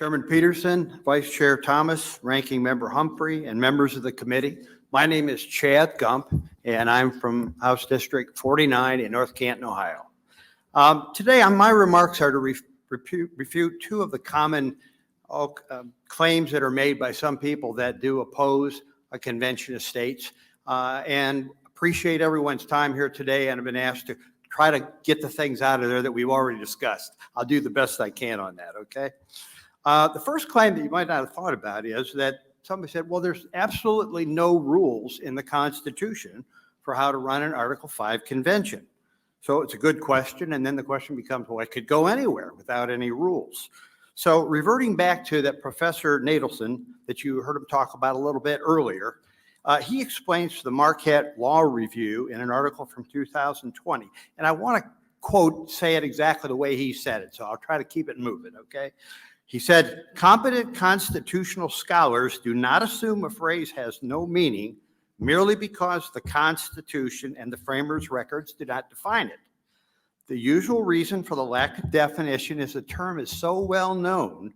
Chairman Peterson, Vice Chair Thomas, Ranking Member Humphrey, and members of the committee. My name is Chad Gump, and I'm from House District 49 in North Canton, Ohio. Today, my remarks are to refute two of the common claims that are made by some people that do oppose a convention of states, and appreciate everyone's time here today, and I've been asked to try to get the things out of there that we've already discussed. I'll do the best I can on that, okay? The first claim that you might not have thought about is that somebody said, well, there's absolutely no rules in the Constitution for how to run an Article 5 convention. So it's a good question, and then the question becomes, well, it could go anywhere without any rules. So reverting back to that Professor Nadelson that you heard him talk about a little bit earlier, he explains the Marquette Law Review in an article from 2020, and I want to say it exactly the way he said it, so I'll try to keep it moving, okay? He said, competent constitutional scholars do not assume a phrase has no meaning merely because the Constitution and the framers' records do not define it. The usual reason for the lack of definition is the term is so well known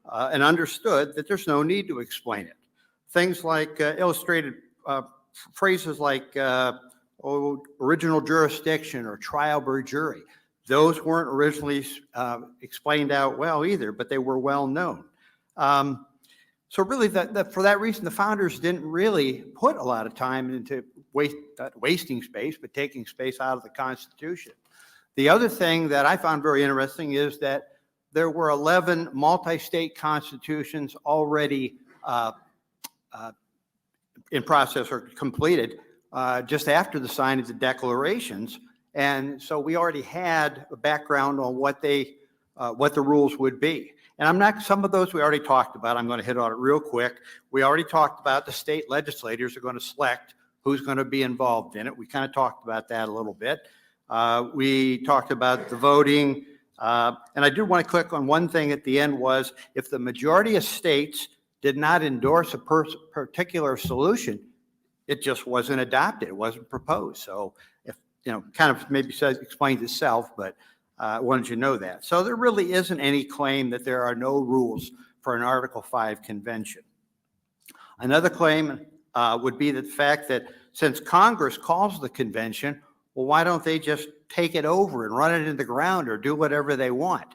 and understood that there's no need to explain it. Things like illustrated phrases like original jurisdiction or trial by jury. Those weren't originally explained out well either, but they were well known. So really, for that reason, the founders didn't really put a lot of time into wasting space, but taking space out of the Constitution. The other thing that I found very interesting is that there were 11 multi-state constitutions already in process or completed just after the signing of the declarations. And so we already had a background on what the rules would be. And some of those we already talked about. I'm going to hit on it real quick. We already talked about the state legislators are going to select who's going to be involved in it. We kind of talked about that a little bit. We talked about the voting. And I do want to click on one thing at the end was if the majority of states did not endorse a particular solution, it just wasn't adopted. It wasn't proposed. So kind of maybe explains itself, but I wanted you to know that. So there really isn't any claim that there are no rules for an Article 5 convention. Another claim would be the fact that since Congress calls the convention, well, why don't they just take it over and run it into the ground or do whatever they want?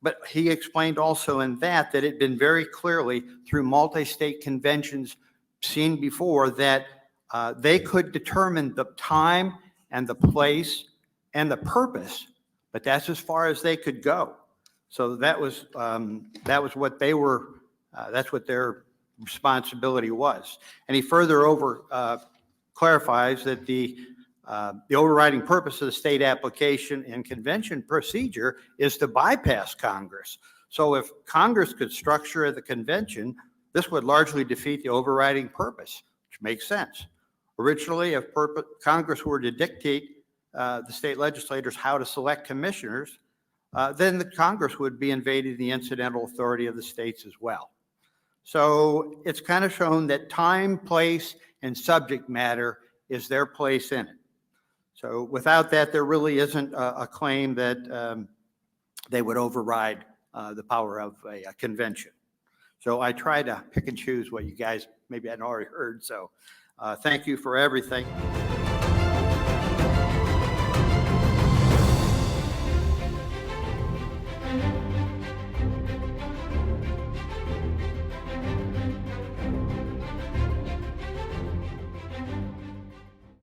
But he explained also in that it had been very clearly through multi-state conventions seen before that they could determine the time and the place and the purpose, but that's as far as they could go. So that was what they were. That's what their responsibility was. And he further clarifies that the overriding purpose of the state application and convention procedure is to bypass Congress. So if Congress could structure the convention, this would largely defeat the overriding purpose, which makes sense. Originally, if Congress were to dictate the state legislators how to select commissioners, then the Congress would be invading the incidental authority of the states as well. So it's kind of shown that time, place, and subject matter is their place in it. So without that, there really isn't a claim that they would override the power of a convention. So I try to pick and choose what you guys maybe hadn't already heard. So thank you for everything.